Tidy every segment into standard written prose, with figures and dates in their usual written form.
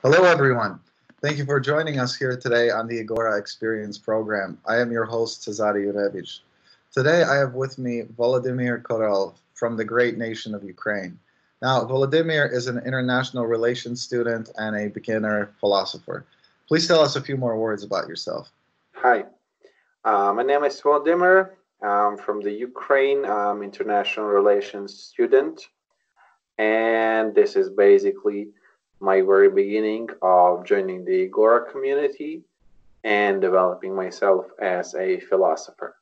Hello, everyone. Thank you for joining us here today on the Egora Experience program. I am your host, Cezary Jurevich. Today, I have with me Volodymyr Korol from the great nation of Ukraine. Now, Volodymyr is an international relations student and a beginner philosopher. Please tell us a few more words about yourself. Hi, my name is Volodymyr. I'm from the Ukraine. I'm international relations student, and this is basically my very beginning of joining the Egora community and developing myself as a philosopher.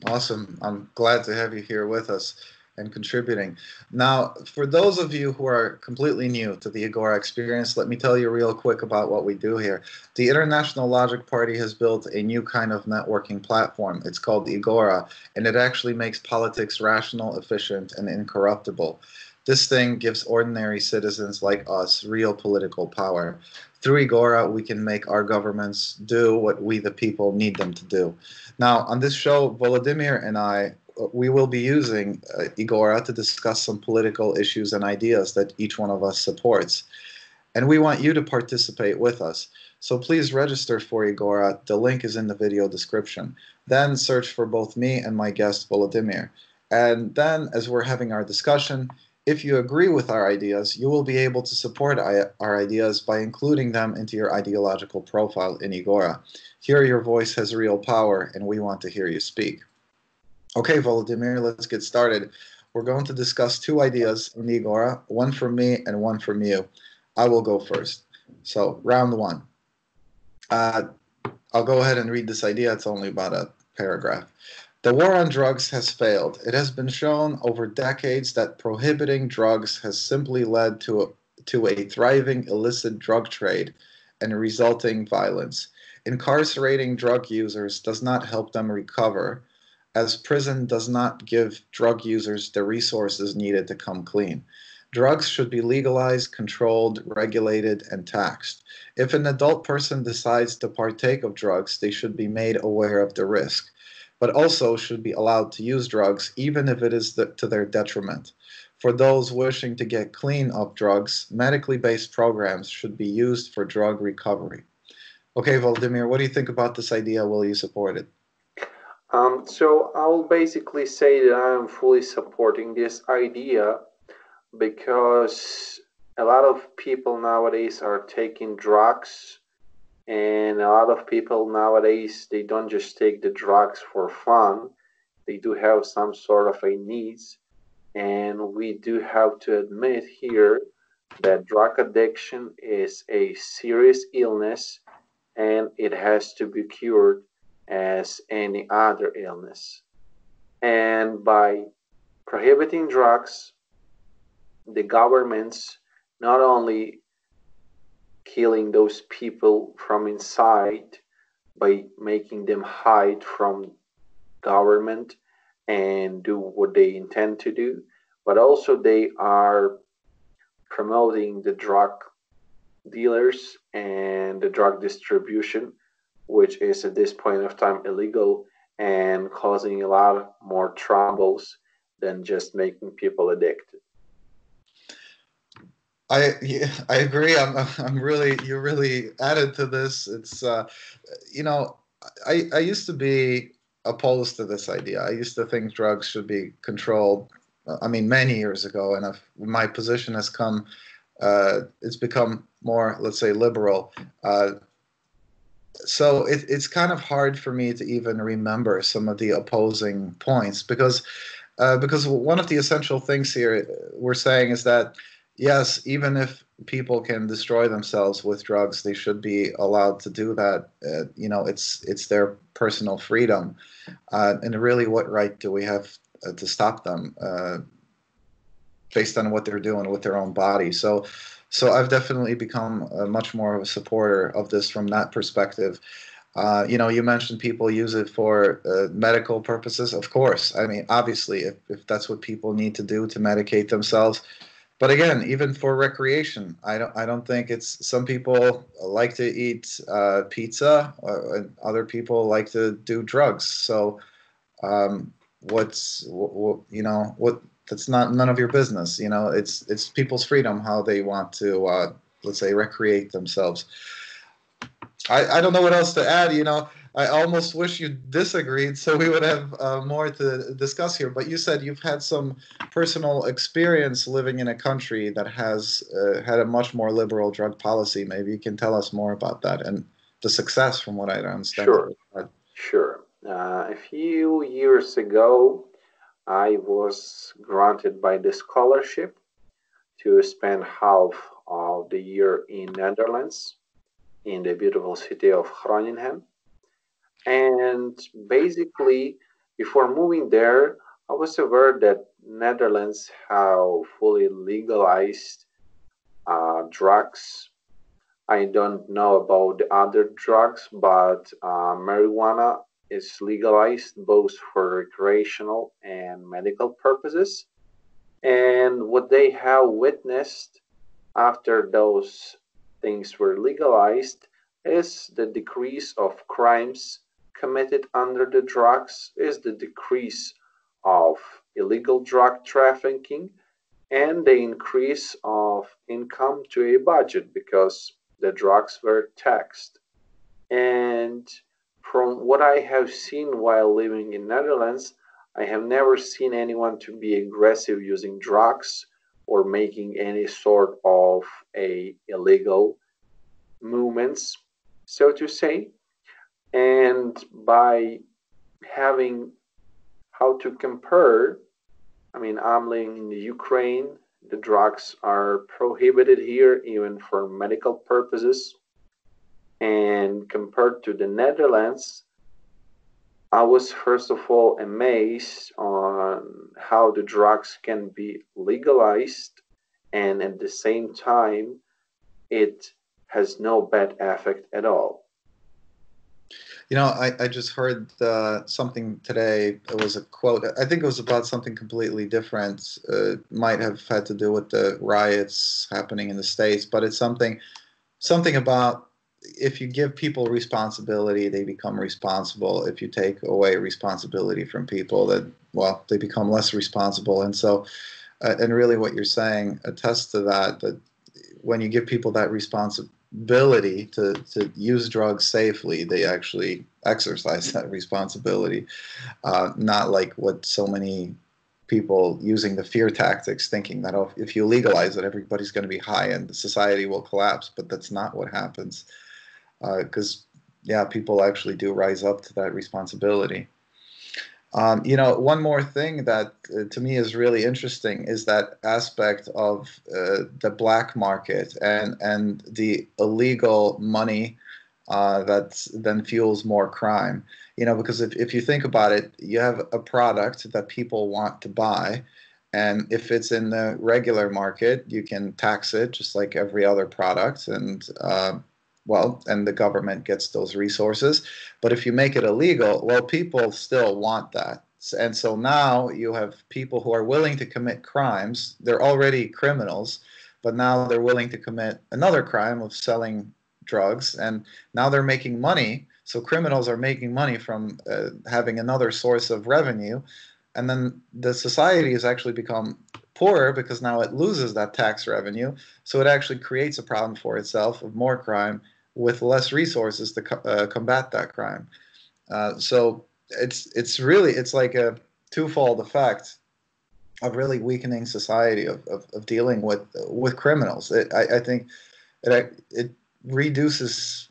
Awesome. I'm glad to have you here with us and contributing. Now, for those of you who are completely new to the Agora experience, let me tell you real quick about what we do here. The International Logic Party has built a new kind of networking platform. It's called Agora, and it actually makes politics rational, efficient, and incorruptible. This thing gives ordinary citizens like us real political power. Through Agora, we can make our governments do what we, the people, need them to do. Now, on this show, Volodymyr and I, we will be using Igora to discuss some political issues and ideas that each one of us supports. And we want you to participate with us. So please register for Igora. The link is in the video description. Then search for both me and my guest, Volodymyr. And then, as we're having our discussion, if you agree with our ideas, you will be able to support our ideas by including them into your ideological profile in Igora. Here, your voice has real power, and we want to hear you speak. Okay, Volodymyr, let's get started. We're going to discuss two ideas in the Agora, one from me and one from you. I will go first. So, round one. I'll go ahead and read this idea. It's only about a paragraph. The war on drugs has failed. It has been shown over decades that prohibiting drugs has simply led to a thriving illicit drug trade and resulting violence. Incarcerating drug users does not help them recover, as prison does not give drug users the resources needed to come clean. Drugs should be legalized, controlled, regulated, and taxed. If an adult person decides to partake of drugs, they should be made aware of the risk, but also should be allowed to use drugs even if it is to their detriment. For those wishing to get clean of drugs, medically based programs should be used for drug recovery. Okay, Volodymyr, what do you think about this idea? Will you support it? So I'll basically say that I'm fully supporting this idea because a lot of people nowadays are taking drugs, and a lot of people nowadays they don't just take the drugs for fun. They do have some sort of a needs, and we do have to admit here that drug addiction is a serious illness and it has to be cured as any other illness. And by prohibiting drugs, the governments not only killing those people from inside by making them hide from government and do what they intend to do, but also they are promoting the drug dealers and the drug distribution, which is at this point of time illegal and causing a lot more troubles than just making people addicted. I agree. I'm really you really added to this. It's you know I used to be opposed to this idea. I used to think drugs should be controlled. I mean, many years ago, and my position has come. It's become more, let's say, liberal. So it's kind of hard for me to even remember some of the opposing points because one of the essential things here we're saying is that yes, even if people can destroy themselves with drugs, they should be allowed to do that. It's their personal freedom, and really, what right do we have to stop them based on what they're doing with their own body? So I've definitely become much more of a supporter of this from that perspective. You mentioned people use it for medical purposes. Of course, I mean, obviously, if that's what people need to do to medicate themselves. But again, even for recreation, I don't think it's. Some people like to eat pizza, and other people like to do drugs. So what? That's not none of your business. It's people's freedom how they want to let's say, recreate themselves. I don't know what else to add. I almost wish you disagreed so we would have more to discuss here. But you said you've had some personal experience living in a country that has had a much more liberal drug policy. Maybe you can tell us more about that and the success, from what I understand. Sure, sure. A few years ago, I was granted by the scholarship to spend half of the year in Netherlands, in the beautiful city of Groningen. And basically, before moving there, I was aware that Netherlands have fully legalized drugs. I don't know about the other drugs, but marijuana is legalized both for recreational and medical purposes. And what they have witnessed after those things were legalized is the decrease of crimes committed under the drugs, is the decrease of illegal drug trafficking, and the increase of income to a budget because the drugs were taxed. And from what I have seen while living in Netherlands, I have never seen anyone to be aggressive using drugs or making any sort of a illegal movements, so to say. And by having how to compare, I mean, I'm living in the Ukraine. The drugs are prohibited here, even for medical purposes. And compared to the Netherlands, I was first of all amazed on how the drugs can be legalized, and at the same time, it has no bad effect at all. I just heard something today. It was a quote. I think it was about something completely different. Might have had to do with the riots happening in the States, but it's something about if you give people responsibility, they become responsible. If you take away responsibility from people, they become less responsible. And so, and really what you're saying attests to that when you give people that responsibility to use drugs safely, they actually exercise that responsibility. Not like what so many people using the fear tactics, thinking that if you legalize it, everybody's going to be high and the society will collapse. But that's not what happens. Because people actually do rise up to that responsibility. One more thing that to me is really interesting is that aspect of the black market and the illegal money that then fuels more crime. Because if you think about it, you have a product that people want to buy. And if it's in the regular market, you can tax it just like every other product. And and the government gets those resources. But if you make it illegal, people still want that. And so now you have people who are willing to commit crimes. They're already criminals, but now they're willing to commit another crime of selling drugs. And now they're making money. So criminals are making money from having another source of revenue. And then the society has actually become poorer because now it loses that tax revenue. So it actually creates a problem for itself of more crime with less resources to combat that crime. So it's like a twofold effect of really weakening society of dealing with criminals. I think it reduces.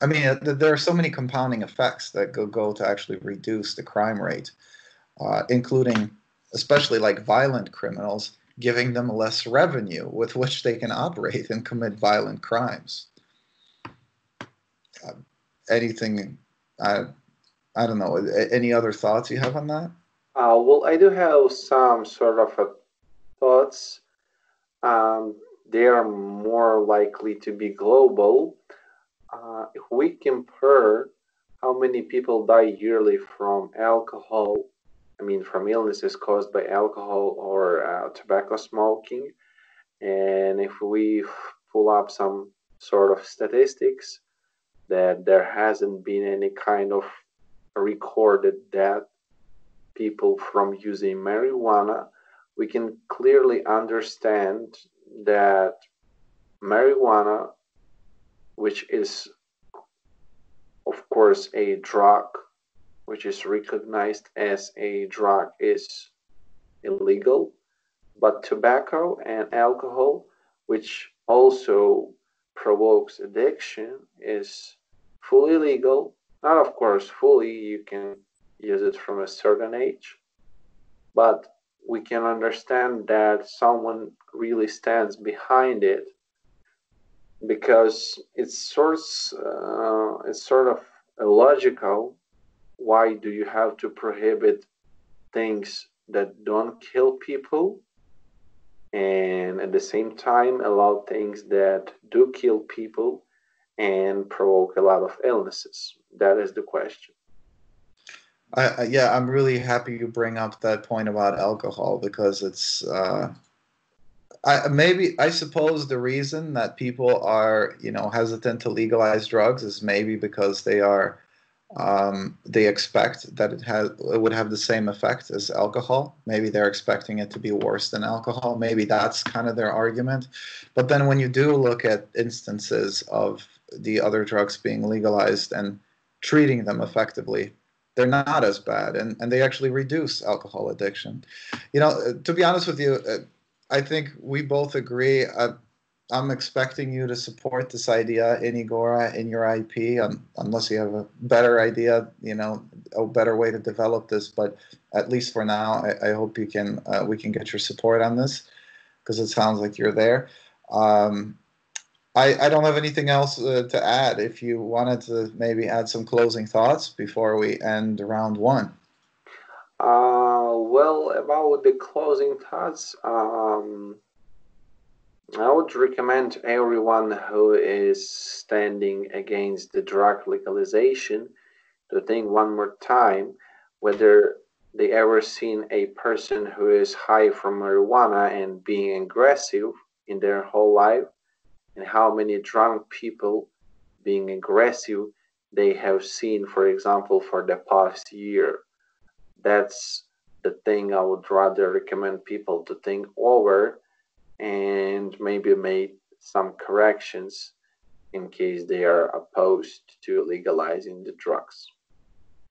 I mean, there are so many compounding effects that go to actually reduce the crime rate, including especially like violent criminals, giving them less revenue with which they can operate and commit violent crimes. Anything? I don't know. Any other thoughts you have on that? Well, I do have some sort of thoughts. Um, they are more likely to be global. If we compare how many people die yearly from alcohol, I mean, from illnesses caused by alcohol or tobacco smoking, and if we pull up some sort of statistics, that there hasn't been any kind of recorded death people from using marijuana, we can clearly understand that marijuana, which is, of course, a drug, which is recognized as a drug, is illegal, but tobacco and alcohol, which also provokes addiction, is fully legal. Not, of course, fully, you can use it from a certain age, but we can understand that someone really stands behind it because it's sort of illogical. Why do you have to prohibit things that don't kill people and at the same time allow things that do kill people and provoke a lot of illnesses? That is the question. Yeah, I'm really happy you bring up that point about alcohol because it's I suppose the reason that people are hesitant to legalize drugs is maybe because they expect that it would have the same effect as alcohol. Maybe they're expecting it to be worse than alcohol. Maybe that's kind of their argument. But then when you do look at instances of the other drugs being legalized and treating them effectively, they're not as bad, and they actually reduce alcohol addiction. To be honest with you, I think we both agree. I'm expecting you to support this idea in Egora in your IP, unless you have a better idea, a better way to develop this. But at least for now, I hope we can get your support on this because it sounds like you're there. I don't have anything else to add. If you wanted to maybe add some closing thoughts before we end round one. Well, about the closing thoughts, I would recommend everyone who is standing against the drug legalization to think one more time whether they ever seen a person who is high from marijuana and being aggressive in their whole life, and how many drunk people being aggressive they have seen, for example, for the past year. That's the thing I would rather recommend people to think over and maybe make some corrections in case they are opposed to legalizing the drugs.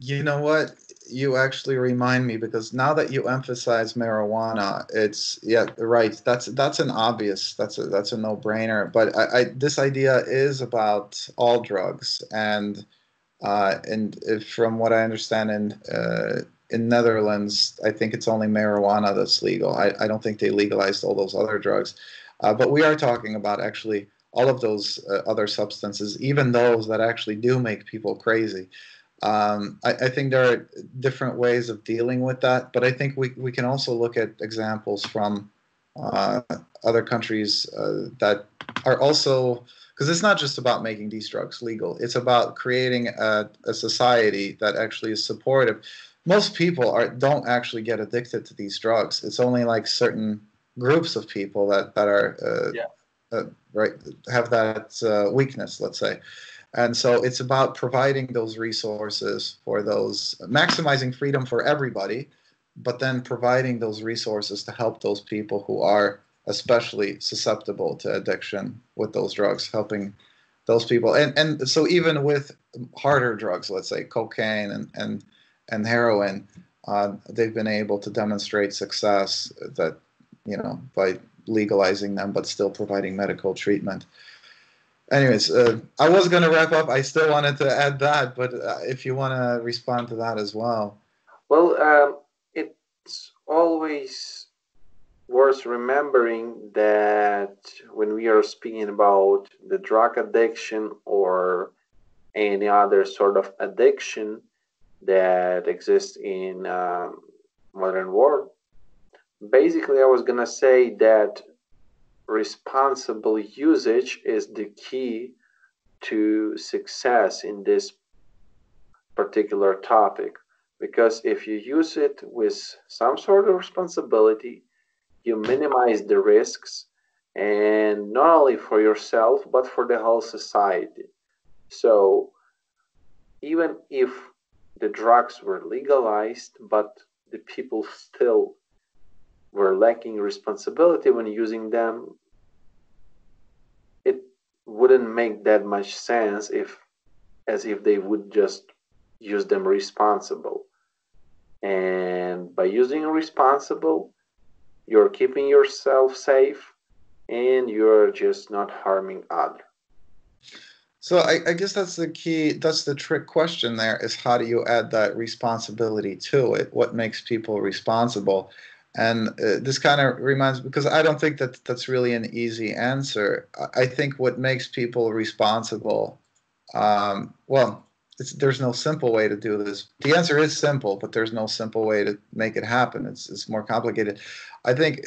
You know what? You actually remind me because now that you emphasize marijuana, it's yeah, right. That's an obvious. That's a no-brainer. But this idea is about all drugs, and if, from what I understand in Netherlands, I think it's only marijuana that's legal. I don't think they legalized all those other drugs, but we are talking about actually all of those other substances, even those that actually do make people crazy. I think there are different ways of dealing with that, but I think we can also look at examples from uh, other countries that are also, because it's not just about making these drugs legal, it's about creating a society that actually is supportive. Most people don't actually get addicted to these drugs. It's only like certain groups of people that are Yeah. right, have that weakness, let's say. And so it's about providing those resources for those, maximizing freedom for everybody, but then providing those resources to help those people who are especially susceptible to addiction with those drugs, helping those people. And so even with harder drugs, let's say cocaine and heroin, they've been able to demonstrate success that, by legalizing them, but still providing medical treatment. Anyways, I was going to wrap up. I still wanted to add that, but if you want to respond to that as well. Well, it's always worth remembering that when we are speaking about the drug addiction or any other sort of addiction that exists in modern world, basically I was gonna say that responsible usage is the key to success in this particular topic, because if you use it with some sort of responsibility, you minimize the risks, and not only for yourself but for the whole society. So even if the drugs were legalized but the people still were lacking responsibility when using them, wouldn't make that much sense as if they would just use them responsible. And by using responsible, you're keeping yourself safe and you're just not harming others. So I guess that's the key, that's the trick question there, is how do you add that responsibility to it? What makes people responsible? And this kind of reminds, because I don't think that that's really an easy answer. I think what makes people responsible, well, there's no simple way to do this. The answer is simple, but there's no simple way to make it happen. It's more complicated. I think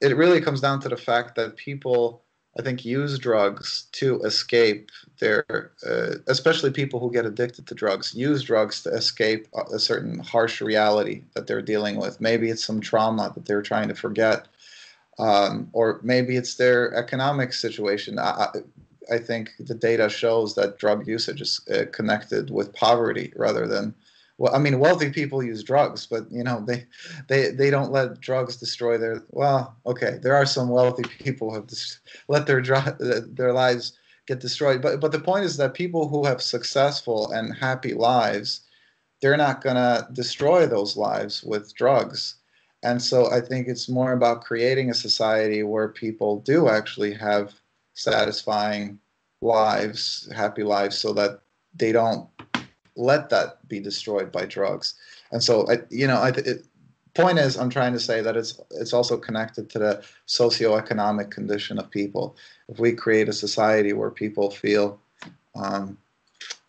it really comes down to the fact that people, I think, use drugs to escape their, especially people who get addicted to drugs, use drugs to escape a certain harsh reality that they're dealing with. Maybe it's some trauma that they're trying to forget, or maybe it's their economic situation. I think the data shows that drug usage is connected with poverty rather than, well, I mean, wealthy people use drugs, but you know, they don't let drugs destroy their. Well, okay, there are some wealthy people who have let their lives get destroyed, but the point is that people who have successful and happy lives, they're not gonna destroy those lives with drugs. And so I think it's more about creating a society where people do actually have satisfying lives, happy lives, so that they don't let that be destroyed by drugs. And so, point is, I'm trying to say that it's also connected to the socioeconomic condition of people. If we create a society where people feel,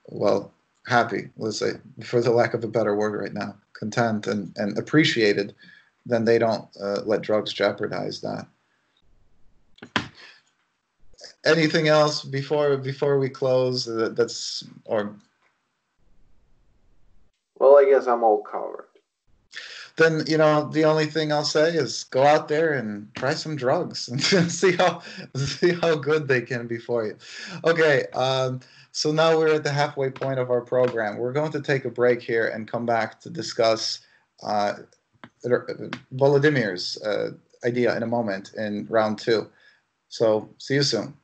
well, happy, let's say, for the lack of a better word right now, content and appreciated, then they don't let drugs jeopardize that. Anything else before we close? That's or. Well, I guess I'm all covered. Then, you know, the only thing I'll say is go out there and try some drugs and see how good they can be for you. Okay, so now we're at the halfway point of our program. We're going to take a break here and come back to discuss Volodymyr's idea in a moment in round 2. So see you soon.